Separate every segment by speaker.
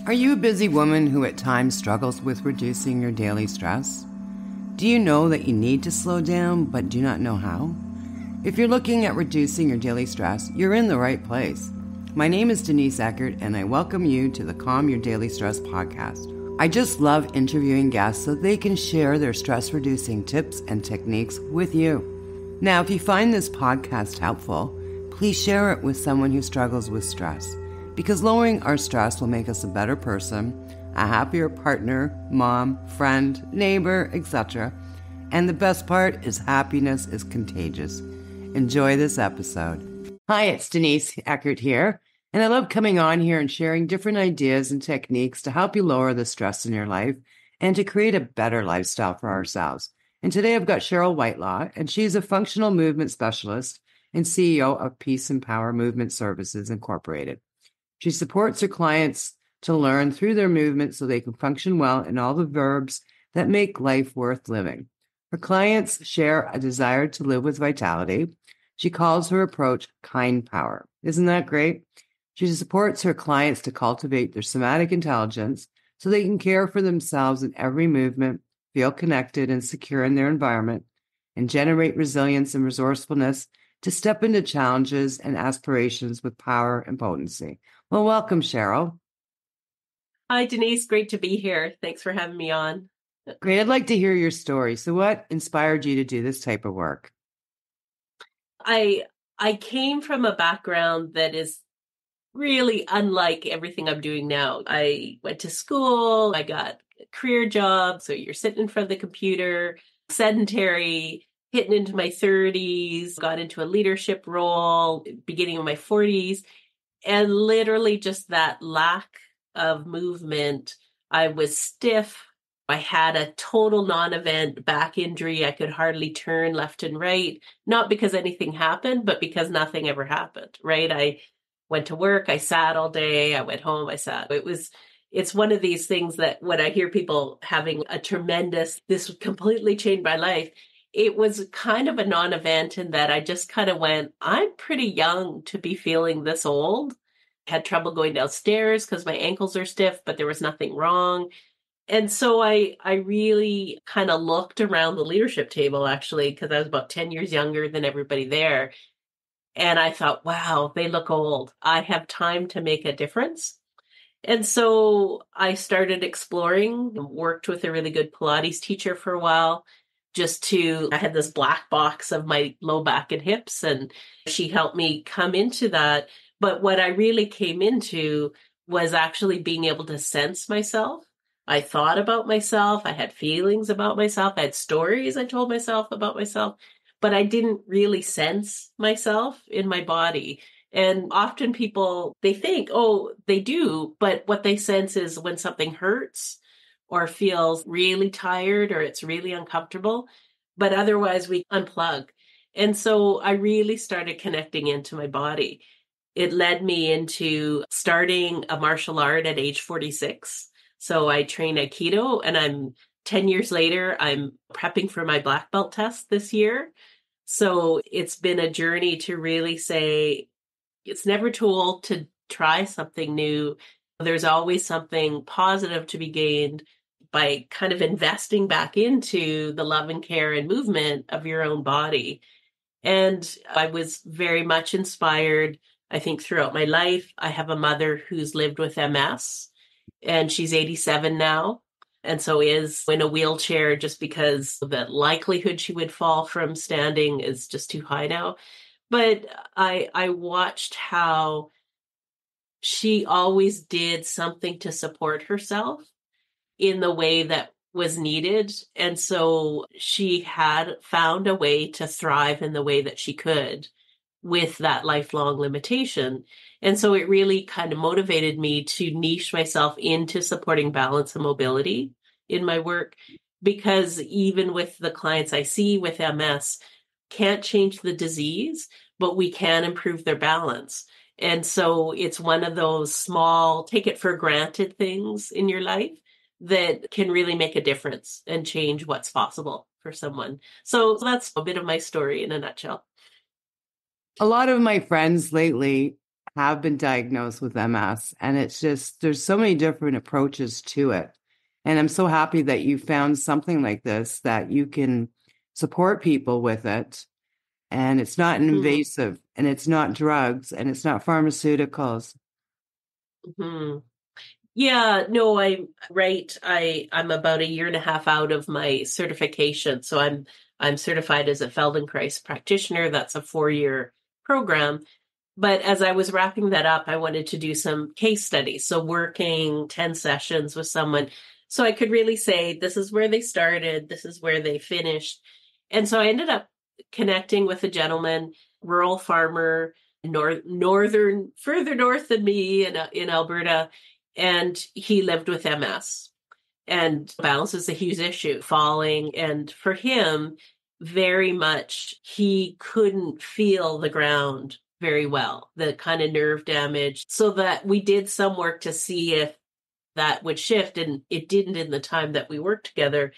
Speaker 1: Are you a busy woman who at times struggles with reducing your daily stress? Do you know that you need to slow down but do not know how? If you're looking at reducing your daily stress, you're in the right place. My name is Denise Eckert, and I welcome you to the Calm Your Daily Stress podcast. I just love interviewing guests so they can share their stress-reducing tips and techniques with you. Now, if you find this podcast helpful, please share it with someone who struggles with stress, because lowering our stress will make us a better person, a happier partner, mom, friend, neighbor, etc. And the best part is happiness is contagious. Enjoy this episode. Hi, it's Denise Eckert here, and I love coming on here and sharing different ideas and techniques to help you lower the stress in your life and to create a better lifestyle for ourselves. And today I've got Cheryl Whitelaw, and she's a functional movement specialist and CEO of Peace and Power Movement Services Incorporated. She supports her clients to learn through their movement so they can function well in all the verbs that make life worth living. Her clients share a desire to live with vitality. She calls her approach kind power. Isn't that great? She supports her clients to cultivate their somatic intelligence so they can care for themselves in every movement, feel connected and secure in their environment, and generate resilience and resourcefulness to step into challenges and aspirations with power and potency. Well, welcome, Cheryl.
Speaker 2: Hi, Denise. Great to be here. Thanks for having me on.
Speaker 1: Great. I'd like to hear your story. So what inspired you to do this type of work?
Speaker 2: I came from a background that is really unlike everything I'm doing now. I went to school, I got a career job, so you're sitting in front of the computer, sedentary, hitting into my 30s, got into a leadership role, beginning of my 40s, and literally just that lack of movement. I was stiff. I had a total non-event back injury. I could hardly turn left and right, not because anything happened, but because nothing ever happened, right? I went to work, I sat all day, I went home, I sat. It's one of these things that when I hear people having this completely changed my life, it was kind of a non-event in that I just kind of went, I'm pretty young to be feeling this old. Had trouble going downstairs because my ankles are stiff, but there was nothing wrong. And so I really kind of looked around the leadership table, actually, because I was about 10 years younger than everybody there. And I thought, wow, they look old. I have time to make a difference. And so I started exploring, worked with a really good Pilates teacher for a while. I had this black box of my low back and hips, and she helped me come into that. But what I really came into was actually being able to sense myself. I thought about myself. I had feelings about myself. I had stories I told myself about myself, but I didn't really sense myself in my body. And often people, they think, oh, they do, but what they sense is when something hurts or feels really tired or it's really uncomfortable, but otherwise we unplug. And so I really started connecting into my body. It led me into starting a martial art at age 46. So I trained Aikido, and 10 years later, I'm prepping for my black belt test this year. So it's been a journey to really say, it's never too old to try something new. There's always something positive to be gained by kind of investing back into the love and care and movement of your own body. And I was very much inspired, I think, throughout my life. I have a mother who's lived with MS, and she's 87 now. And so is in a wheelchair just because the likelihood she would fall from standing is just too high now. But I watched how she always did something to support herself in the way that was needed. And so she had found a way to thrive in the way that she could with that lifelong limitation. And so it really kind of motivated me to niche myself into supporting balance and mobility in my work, because even with the clients I see with MS, can't change the disease, but we can improve their balance. And so it's one of those small, take it for granted things in your life that can really make a difference and change what's possible for someone. So that's a bit of my story in a nutshell.
Speaker 1: A lot of my friends lately have been diagnosed with MS, and it's just, there's so many different approaches to it. And I'm so happy that you found something like this that you can support people with it. And it's not invasive, and it's not drugs, and it's not pharmaceuticals.
Speaker 2: Mm-hmm. Yeah, no, I'm right. I'm about a year and a half out of my certification. So I'm certified as a Feldenkrais practitioner. That's a 4-year program. But as I was wrapping that up, I wanted to do some case studies. So working 10 sessions with someone. So I could really say, this is where they started, this is where they finished. And so I ended up connecting with a gentleman, rural farmer, northern, further north than me in Alberta. And he lived with MS. And balance is a huge issue, falling. And for him, very much, he couldn't feel the ground very well, the kind of nerve damage. So that we did some work to see if that would shift. And it didn't in the time that we worked together.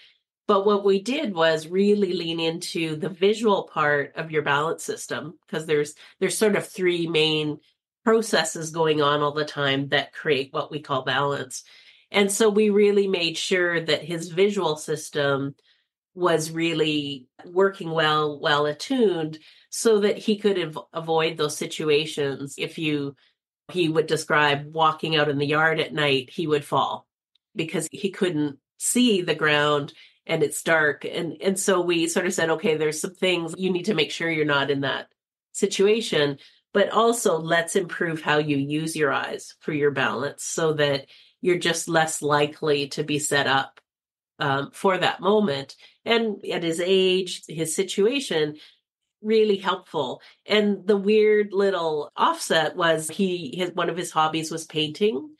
Speaker 2: But what we did was really lean into the visual part of your balance system, because there's sort of three main processes going on all the time that create what we call balance. And so we really made sure that his visual system was really working well attuned, so that he could avoid those situations. He would describe walking out in the yard at night, he would fall because he couldn't see the ground and it's dark. And so we sort of said, okay, there's some things you need to make sure you're not in that situation, but also let's improve how you use your eyes for your balance so that you're just less likely to be set up for that moment. And at his age, his situation, really helpful. And the weird little offset was one of his hobbies was painting,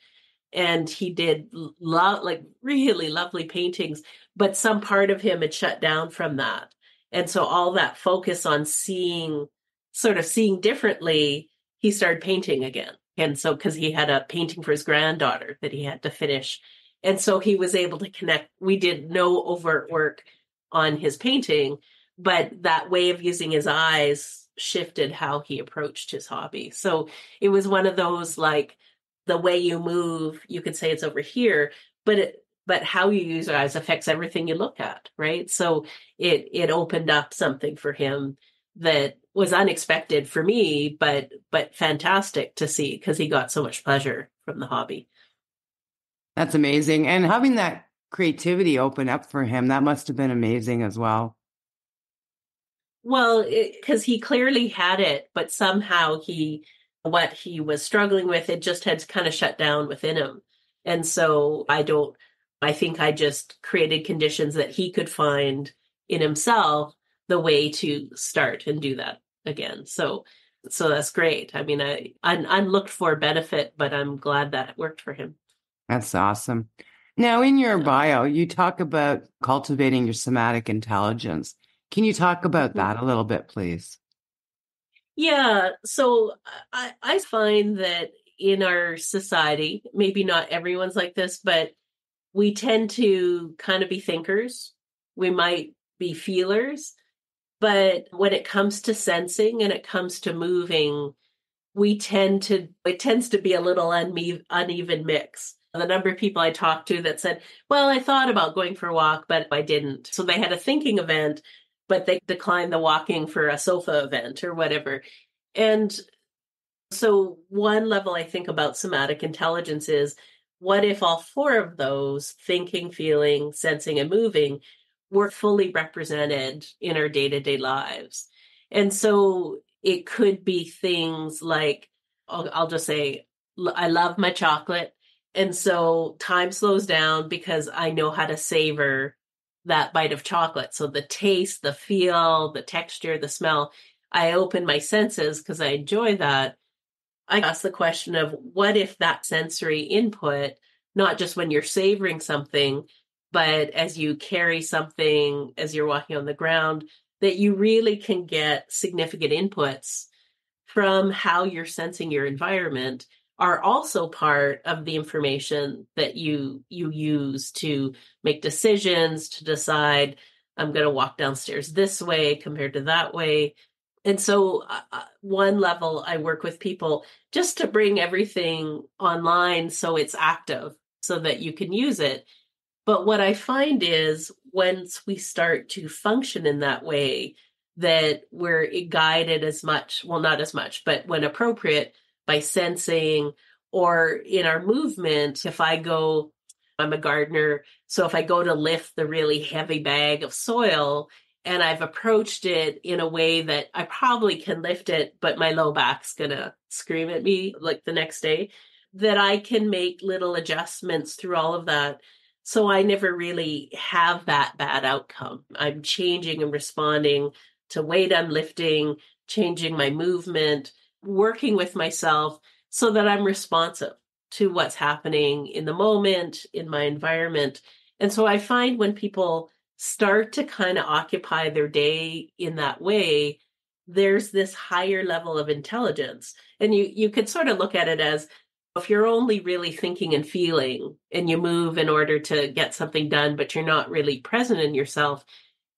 Speaker 2: and he did like really lovely paintings, but some part of him had shut down from that. And so all that focus on sort of seeing differently, he started painting again. And so, because he had a painting for his granddaughter that he had to finish. And so he was able to connect. We did no overt work on his painting, but that way of using his eyes shifted how he approached his hobby. So it was one of those, like, the way you move, you could say it's over here, but how you use your eyes affects everything you look at, right? So it opened up something for him that was unexpected for me, but fantastic to see, because he got so much pleasure from the hobby.
Speaker 1: That's amazing. And having that creativity open up for him, that must have been amazing as well.
Speaker 2: Well, because he clearly had it, but somehow what he was struggling with, it just had kind of shut down within him. And so I think I just created conditions that he could find in himself the way to start and do that again. So that's great. I mean, an unlooked for benefit, but I'm glad that it worked for him.
Speaker 1: That's awesome. Now, in your bio, you talk about cultivating your somatic intelligence. Can you talk about that a little bit, please?
Speaker 2: Yeah. So I find that in our society, maybe not everyone's like this, but we tend to kind of be thinkers. We might be feelers, but when it comes to sensing and it comes to moving, it tends to be a little uneven mix. The number of people I talked to that said, well, I thought about going for a walk, but I didn't. So they had a thinking event, but they declined the walking for a sofa event or whatever. And so one level I think about somatic intelligence is, what if all four of those, thinking, feeling, sensing, and moving, were fully represented in our day-to-day lives? And so it could be things like, I'll just say, I love my chocolate. And so time slows down because I know how to savor that bite of chocolate. So the taste, the feel, the texture, the smell, I open my senses because I enjoy that. I ask the question of, what if that sensory input, not just when you're savoring something, but as you carry something, as you're walking on the ground, that you really can get significant inputs from how you're sensing your environment, are also part of the information that you use to make decisions, to decide, I'm going to walk downstairs this way compared to that way. And so one level, I work with people just to bring everything online so it's active so that you can use it. But what I find is once we start to function in that way, that we're guided as much, well, not as much, but when appropriate, by sensing or in our movement. If I go, I'm a gardener, so if I go to lift the really heavy bag of soil and I've approached it in a way that I probably can lift it, but my low back's gonna scream at me like the next day, that I can make little adjustments through all of that. So I never really have that bad outcome. I'm changing and responding to weight I'm lifting, changing my movement, working with myself so that I'm responsive to what's happening in the moment, in my environment. And so I find when people start to kind of occupy their day in that way, there's this higher level of intelligence. And you could sort of look at it as, if you're only really thinking and feeling and you move in order to get something done, but you're not really present in yourself,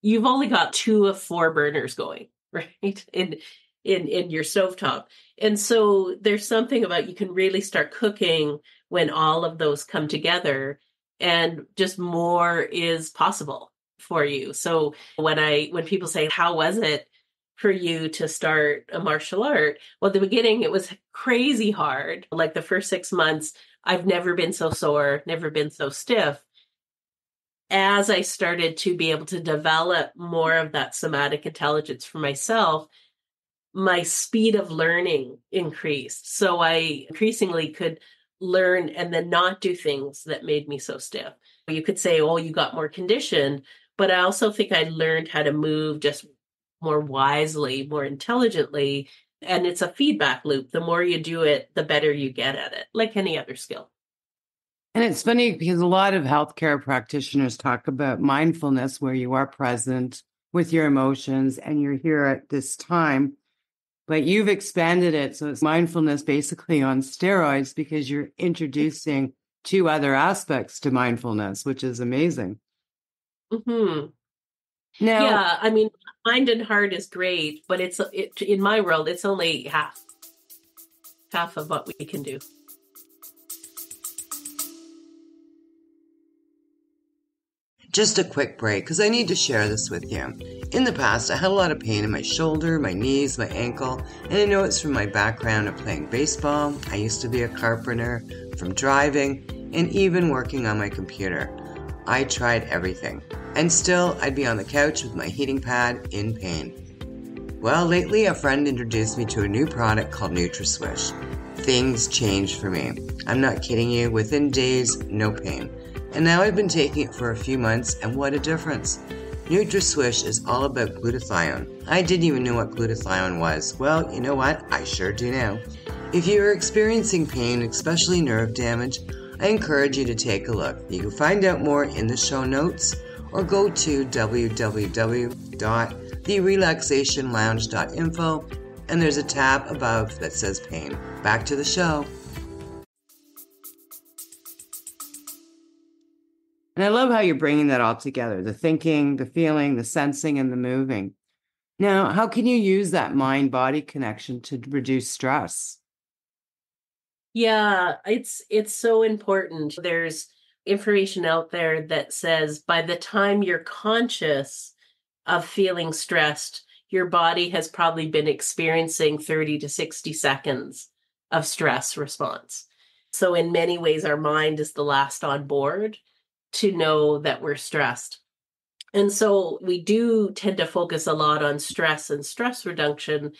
Speaker 2: you've only got 2 of 4 burners going, right? In your stovetop. And so there's something about you can really start cooking when all of those come together and just more is possible for you. So when people say, how was it for you to start a martial art? Well, at the beginning, it was crazy hard. Like the first 6 months, I've never been so sore, never been so stiff. As I started to be able to develop more of that somatic intelligence for myself, my speed of learning increased. So I increasingly could learn and then not do things that made me so stiff. You could say, oh, you got more conditioned, but I also think I learned how to move just more wisely, more intelligently. And it's a feedback loop. The more you do it, the better you get at it, like any other skill.
Speaker 1: And it's funny because a lot of healthcare practitioners talk about mindfulness, where you are present with your emotions and you're here at this time, but you've expanded it. So it's mindfulness basically on steroids because you're introducing 2 other aspects to mindfulness, which is amazing.
Speaker 2: Mm-hmm.
Speaker 1: Now,
Speaker 2: Yeah, I mean, mind and heart is great, but in my world, it's only half of what we can do.
Speaker 1: just a quick break because I need to share this with you. In the past, I had a lot of pain in my shoulder, my knees, my ankle, and I know it's from my background of playing baseball. I used to be a carpenter, from driving, and even working on my computer. I tried everything, and still I'd be on the couch with my heating pad in pain. Well, lately a friend introduced me to a new product called NutriSwish. Things changed for me. I'm not kidding you, within days, no pain. And now I've been taking it for a few months, and what a difference. NutriSwish is all about glutathione. I didn't even know what glutathione was. Well, you know what? I sure do now. If you are experiencing pain, especially nerve damage, I encourage you to take a look. You can find out more in the show notes or go to www.therelaxationlounge.info and there's a tab above that says pain. Back to the show. And I love how you're bringing that all together, the thinking, the feeling, the sensing, and the moving. Now, how can you use that mind-body connection to reduce stress?
Speaker 2: Yeah, it's so important. There's information out there that says by the time you're conscious of feeling stressed, your body has probably been experiencing 30 to 60 seconds of stress response. So in many ways, our mind is the last on board to know that we're stressed. And so we do tend to focus a lot on stress and stress reduction.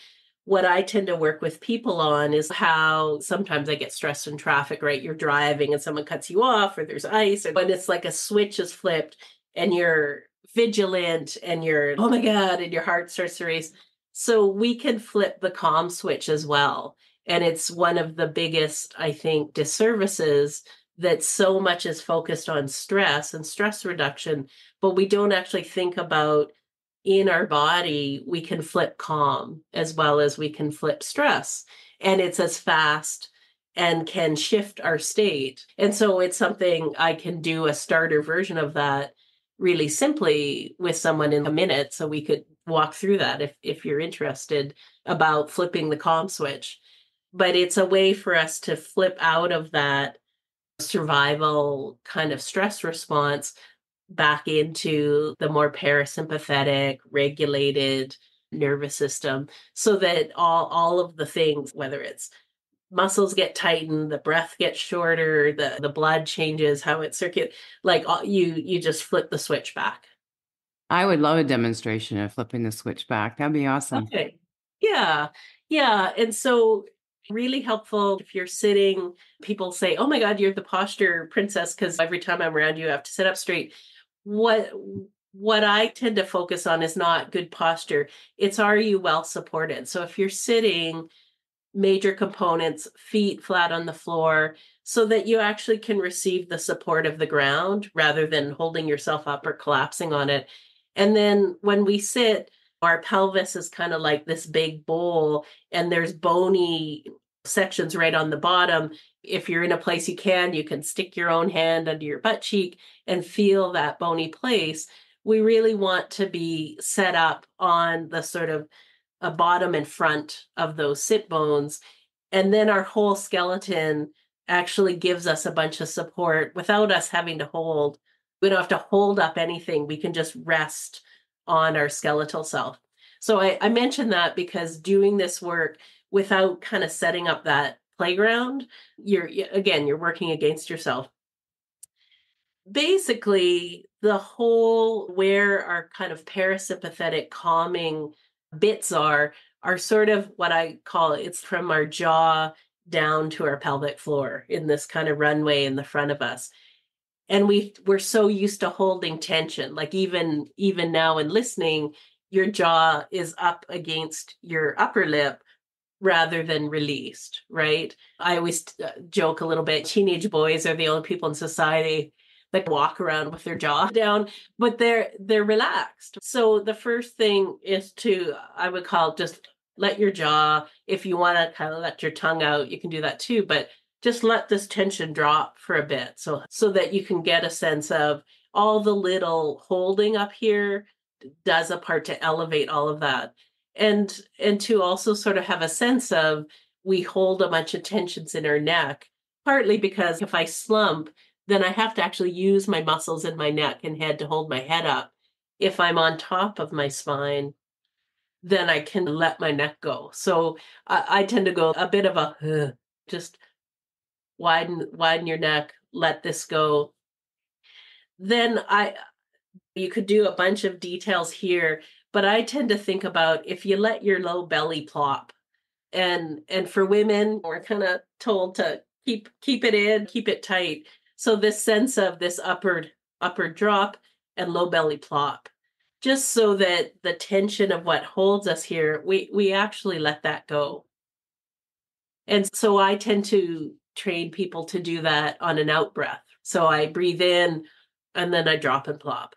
Speaker 2: What I tend to work with people on is how sometimes I get stressed in traffic, right? You're driving and someone cuts you off or there's ice, or when it's like a switch is flipped and you're vigilant and you're, oh my God, and your heart starts to race. So we can flip the calm switch as well. And it's one of the biggest, I think, disservices that so much is focused on stress and stress reduction, but we don't actually think about in our body, we can flip calm as well as we can flip stress. And it's as fast and can shift our state. And so it's something I can do a starter version of that really simply with someone in a minute. So we could walk through that if you're interested about flipping the calm switch. But it's a way for us to flip out of that survival kind of stress response back into the more parasympathetic, regulated nervous system, so that all of the things, whether it's muscles get tightened, the breath gets shorter, the blood changes, how it circulates, like you just flip the switch back.
Speaker 1: I would love a demonstration of flipping the switch back. That'd be awesome.
Speaker 2: Okay. Yeah. Yeah. And so really helpful if you're sitting, people say, "Oh my God, you're the posture princess," because every time I'm around you, I have to sit up straight. What what I tend to focus on is not good posture. It's, are you well supported? So if you're sitting, major components, feet flat on the floor, so that you actually can receive the support of the ground rather than holding yourself up or collapsing on it. And then when we sit, our pelvis is kind of like this big bowl, and there's bony sections right on the bottom. If you're in a place you can stick your own hand under your butt cheek and feel that bony place. We really want to be set up on the sort of a bottom and front of those sit bones. And then our whole skeleton actually gives us a bunch of support without us having to hold. We don't have to hold up anything. We can just rest on our skeletal self. So I mentioned that because doing this work without kind of setting up that playground, you're working against yourself. Basically, the whole, where our kind of parasympathetic calming bits are sort of what I call, it's from our jaw down to our pelvic floor in this kind of runway in the front of us. And we're so used to holding tension, like even now in listening, your jaw is up against your upper lip rather than released, right? I always joke a little bit, teenage boys are the only people in society that walk around with their jaw down, but they're relaxed. So the first thing is to, I would call, just let your jaw, if you want to kind of let your tongue out, you can do that too, but just let this tension drop for a bit, so that you can get a sense of all the little holding up here does a part to elevate all of that. And to also sort of have a sense of, we hold a bunch of tensions in our neck, partly because if I slump, then I have to actually use my muscles in my neck and head to hold my head up. If I'm on top of my spine, then I can let my neck go. So I tend to go a bit of a just widen your neck, let this go. Then you could do a bunch of details here, but I tend to think about, if you let your low belly plop, and for women, we're kind of told to keep it in, keep it tight. So this sense of this upward drop and low belly plop, just so that the tension of what holds us here, we actually let that go. And so I tend to train people to do that on an out breath. So I breathe in and then I drop and plop,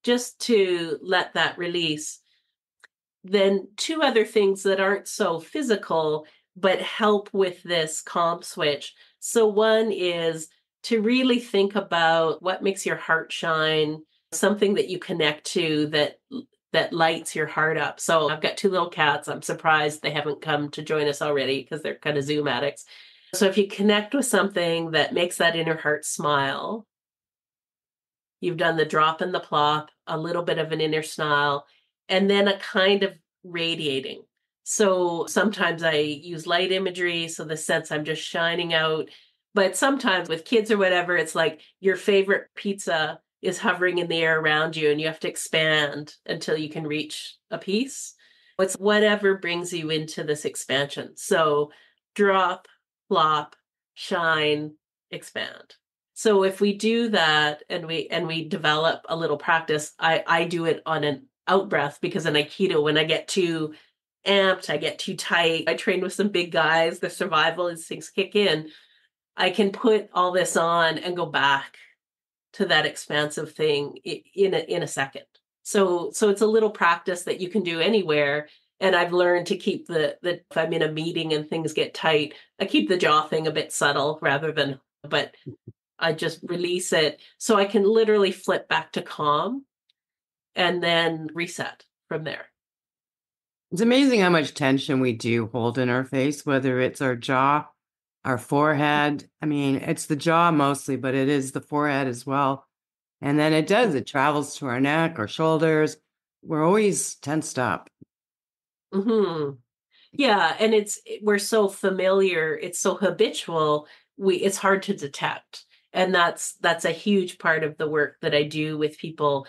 Speaker 2: just to let that release. Then two other things that aren't so physical, but help with this calm switch. So one is to really think about what makes your heart shine, something that you connect to that lights your heart up. So I've got two little cats. I'm surprised they haven't come to join us already because they're kind of Zoom addicts. So if you connect with something that makes that inner heart smile, you've done the drop and the plop, a little bit of an inner smile, and then a kind of radiating. So sometimes I use light imagery, so the sense I'm just shining out. But sometimes with kids or whatever, it's like your favorite pizza is hovering in the air around you and you have to expand until you can reach a piece. It's whatever brings you into this expansion. So drop, plop, shine, expand. So if we do that and we develop a little practice, I do it on an out breath, because in Aikido, when I get too amped, I get too tight, I train with some big guys, the survival instincts kick in. I can put all this on and go back to that expansive thing in a second. So it's a little practice that you can do anywhere. And I've learned to keep the if I'm in a meeting and things get tight, I keep the jaw thing a bit subtle but I just release it so I can literally flip back to calm. and then reset from there.
Speaker 1: It's amazing how much tension we do hold in our face, whether it's our jaw, our forehead. I mean, it's the jaw mostly, but it is the forehead as well. And then it travels to our neck, our shoulders. We're always tensed up.
Speaker 2: Hmm. Yeah, and we're so familiar, it's so habitual, it's hard to detect. And that's a huge part of the work that I do with people,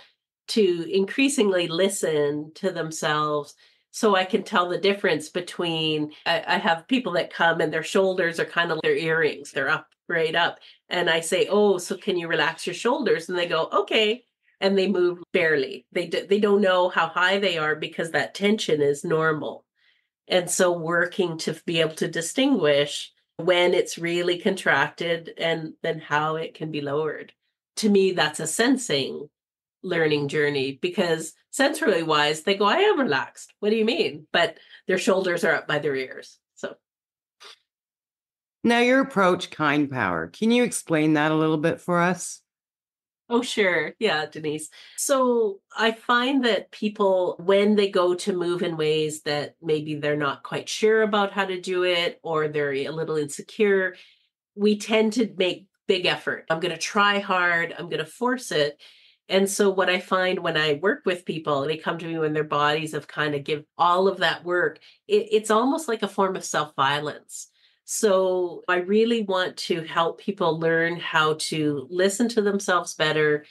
Speaker 2: to increasingly listen to themselves, so I can tell the difference between I have people that come and their shoulders are kind of like their earrings, they're up right up. And I say, "Oh, so can you relax your shoulders?" And they go, "Okay." And they move barely. They don't know how high they are because that tension is normal. And so working to be able to distinguish when it's really contracted and then how it can be lowered. To me, that's a sensing learning journey, because sensorily wise, they go, "I am relaxed. What do you mean?" But their shoulders are up by their ears. So,
Speaker 1: Now, your approach, kind power, can you explain that a little bit for us?
Speaker 2: oh, sure. Yeah, Denise. So I find that people, when they go to move in ways that maybe they're not quite sure about how to do it, or they're a little insecure, we tend to make big effort. I'm going to try hard. I'm going to force it. And so what I find when I work with people, they come to me when their bodies have kind of give all of that work. It's almost like a form of self-violence. So I really want to help people learn how to listen to themselves better,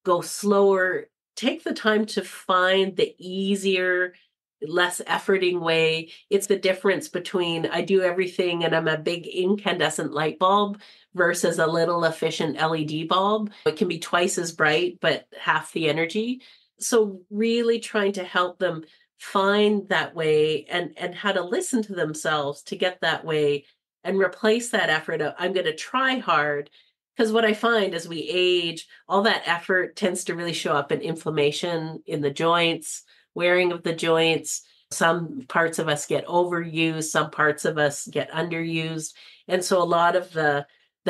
Speaker 2: go slower, take the time to find the easier, less efforting way. It's the difference between I do everything and I'm a big incandescent light bulb versus a little efficient LED bulb. It can be twice as bright, but half the energy. So really trying to help them find that way, and how to listen to themselves to get that way, and replace that effort of I'm going to try hard. Because what I find as we age, all that effort tends to really show up in inflammation in the joints, wearing of the joints. Some parts of us get overused, some parts of us get underused. And so a lot of the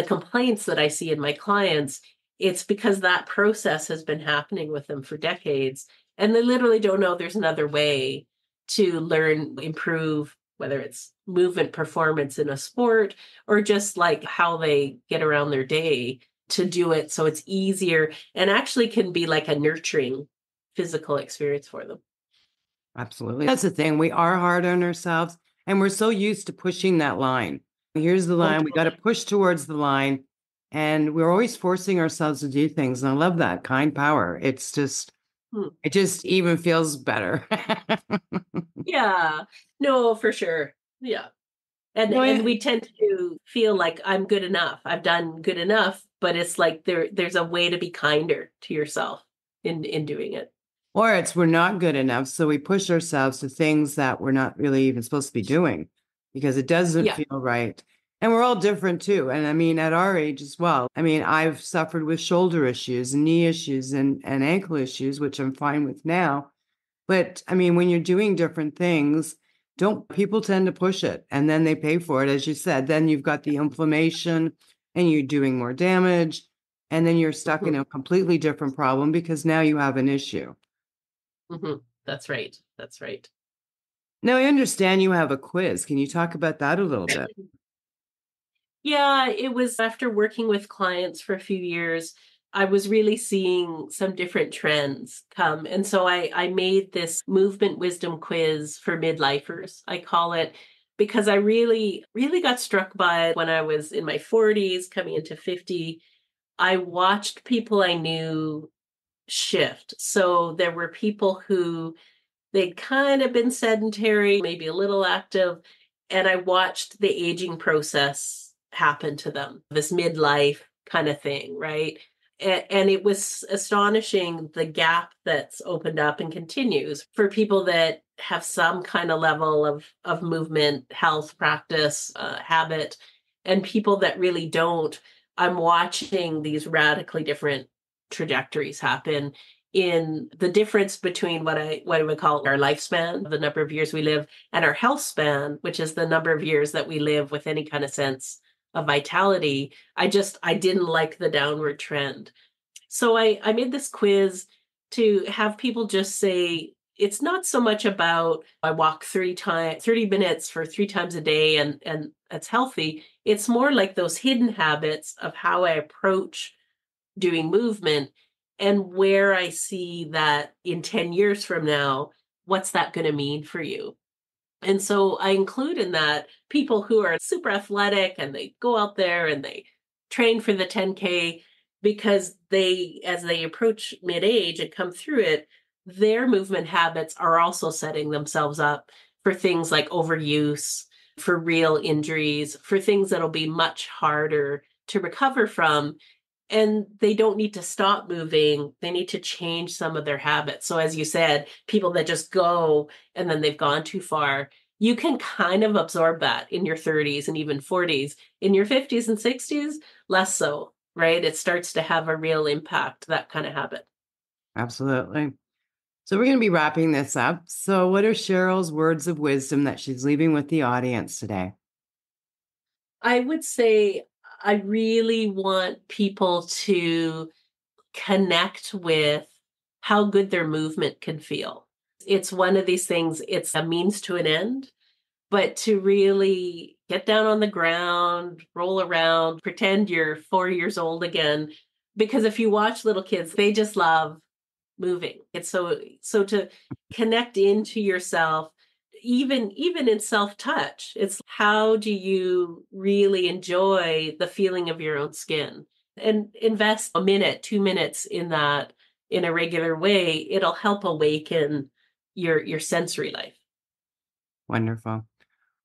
Speaker 2: complaints that I see in my clients, it's because that process has been happening with them for decades. And they literally don't know there's another way to learn, improve, whether it's movement performance in a sport or just like how they get around their day, to do it so it's easier and actually can be like a nurturing physical experience for them.
Speaker 1: Absolutely. That's the thing. We are hard on ourselves, and we're so used to pushing that line. Here's the
Speaker 2: Oh,
Speaker 1: line. We got to
Speaker 2: totally.
Speaker 1: push towards the line, and we're always forcing ourselves to do things. And I love that kind power.
Speaker 2: Hmm.
Speaker 1: It just even feels better.
Speaker 2: Yeah, no, for sure. Yeah. And
Speaker 1: No,
Speaker 2: and we tend to feel like I'm good enough. I've done good enough, but it's like there's a way to be kinder to yourself in doing it.
Speaker 1: or it's we're not good enough. So we push ourselves to things that we're not really even supposed to be doing because it doesn't
Speaker 2: Yeah.
Speaker 1: feel right. And we're all different too. And I mean, at our age as well. I mean, I've suffered with shoulder issues and knee issues and ankle issues, which I'm fine with now. But I mean, when you're doing different things, don't people tend to push it and then they pay for it, as you said. Then you've got the inflammation and you're doing more damage. And then you're stuck in
Speaker 2: Hmm.
Speaker 1: a completely different problem because now you have an issue.
Speaker 2: Hmm. That's right. That's right.
Speaker 1: Now, I understand you have a quiz. Can you talk about that a little bit?
Speaker 2: Yeah, it was after working with clients for a few years, I was really seeing some different trends come. And so I made this movement wisdom quiz for midlifers, I call it, because I really, really got struck by it when I was in my 40s, coming into 50. I watched people I knew shift. So there were people who they'd kind of been sedentary, maybe a little active. And I watched the aging process happen to them, this midlife kind of thing, right? And it was astonishing the gap that's opened up and continues for people that have some kind of level of movement, health practice, habit, and people that really don't. I'm watching these radically different trajectories happen in the difference between what I would call our lifespan, the number of years we live, and our health span, which is the number of years that we live with any kind of sense of vitality. I didn't like the downward trend. So I made this quiz. to have people just say, it's not so much about I walk 30 minutes for 3 times a day and that's healthy. It's more like those hidden habits of how I approach doing movement and where I see that in 10 years from now, what's that going to mean for you? And so I include in that people who are super athletic and they go out there and they train for the 10K because as they approach mid-age and come through it, their movement habits are also setting themselves up for things like overuse, for real injuries, for things that'll be much harder to recover from. And they don't need to stop moving. They need to change some of their habits. So as you said, people that just go and then they've gone too far, you can kind of absorb that in your 30s and even 40s. In your 50s and 60s, less so, right? It starts to have a real impact, that kind of habit.
Speaker 1: Absolutely. So we're going to be wrapping this up. So what are Cheryl's words of wisdom that she's leaving with the audience today?
Speaker 2: I would say I really want people to connect with how good their movement can feel. It's one of these things, it's a means to an end, but to really get down on the ground, roll around, pretend you're 4 years old again. Because if you watch little kids, they just love moving. It's so to connect into yourself, even in self-touch, it's how do you really enjoy the feeling of your own skin? And invest a minute, 2 minutes in that in a regular way. It'll help awaken your sensory life.
Speaker 1: Wonderful.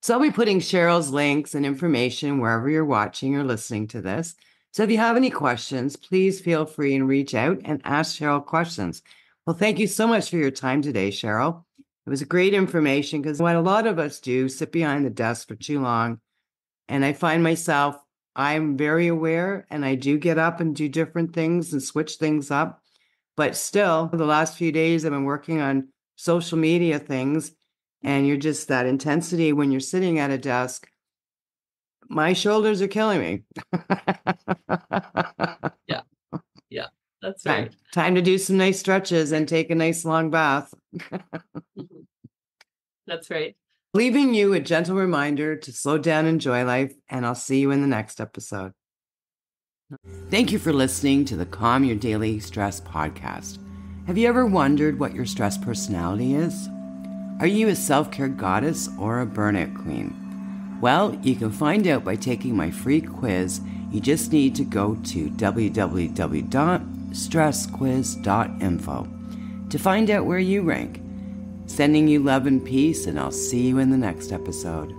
Speaker 1: So I'll be putting Cheryl's links and information wherever you're watching or listening to this. So if you have any questions, please feel free and reach out and ask Cheryl questions. Well, thank you so much for your time today, Cheryl. It was great information because what a lot of us do, sit behind the desk for too long. And I find myself, I'm very aware and I do get up and do different things and switch things up. But still, the last few days I've been working on social media things, and you're just that intensity when you're sitting at a desk. My shoulders are killing me.
Speaker 2: Yeah, that's right.
Speaker 1: Time to do some nice stretches and take a nice long bath.
Speaker 2: That's right.
Speaker 1: Leaving you a gentle reminder to slow down, enjoy life, and I'll see you in the next episode. Thank you for listening to the Calm Your Daily Stress podcast. Have you ever wondered what your stress personality is? Are you a self-care goddess or a burnout queen? Well, you can find out by taking my free quiz. You just need to go to www.stressquiz.info to find out where you rank. Sending you love and peace, and I'll see you in the next episode.